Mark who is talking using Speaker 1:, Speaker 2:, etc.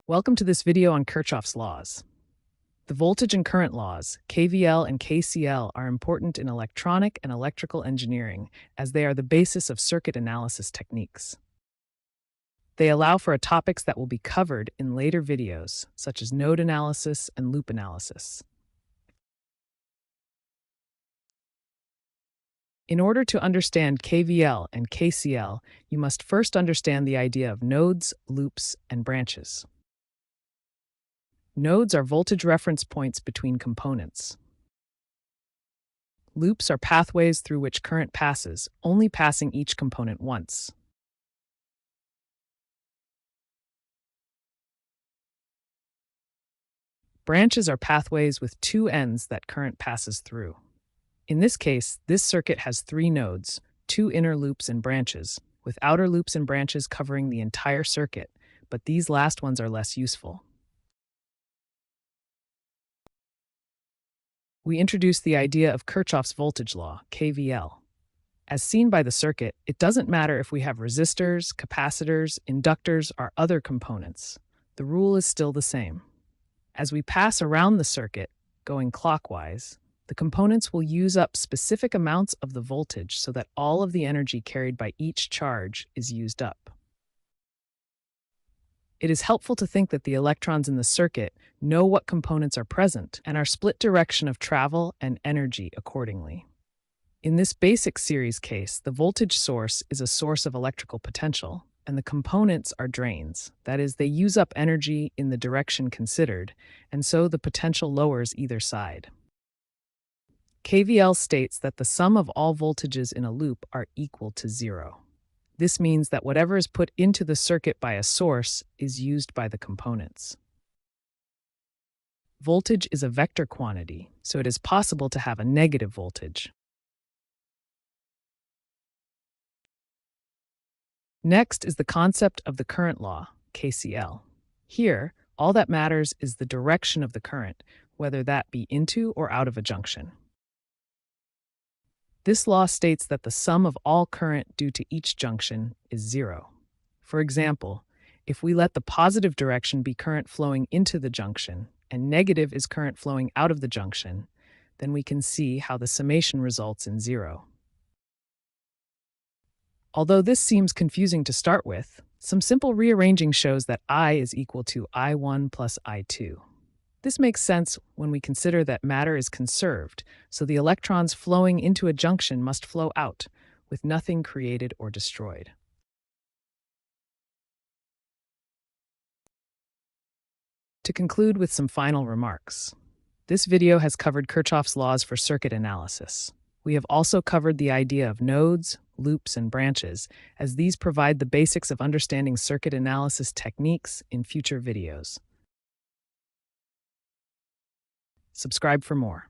Speaker 1: Welcome to this video on Kirchoff's laws. The voltage and current laws, KVL and KCL, are important in electronic and electrical engineering as they are the basis of circuit analysis techniques. They allow for topics that will be covered in later videos, such as node analysis and loop analysis. In order to understand KVL and KCL, you must first understand the idea of nodes, loops, and branches. Nodes are voltage reference points between components. Loops are pathways through which current passes, only passing each component once. Branches are pathways with two ends that current passes through. In this case, this circuit has three nodes, two inner loops and branches, with outer loops and branches covering the entire circuit, but these last ones are less useful. We introduced the idea of Kirchoff's voltage law, KVL. As seen by the circuit, it doesn't matter if we have resistors, capacitors, inductors, or other components. The rule is still the same. As we pass around the circuit, going clockwise, the components will use up specific amounts of the voltage so that all of the energy carried by each charge is used up. It is helpful to think that the electrons in the circuit know what components are present and are split direction of travel and energy accordingly. In this basic series case, the voltage source is a source of electrical potential, and the components are drains. That is, they use up energy in the direction considered, and so the potential lowers either side. KVL states that the sum of all voltages in a loop are equal to zero. This means that whatever is put into the circuit by a source is used by the components. Voltage is a vector quantity, so it is possible to have a negative voltage. Next is the concept of the current law, KCL. Here, all that matters is the direction of the current, whether that be into or out of a junction. This law states that the sum of all current due to each junction is zero. For example, if we let the positive direction be current flowing into the junction and negative is current flowing out of the junction, then we can see how the summation results in zero. Although this seems confusing to start with, some simple rearranging shows that I is equal to I1 plus I2. This makes sense when we consider that matter is conserved, so the electrons flowing into a junction must flow out, with nothing created or destroyed. To conclude with some final remarks, this video has covered Kirchoff's laws for circuit analysis. We have also covered the idea of nodes, loops, and branches, as these provide the basics of understanding circuit analysis techniques in future videos. Subscribe for more.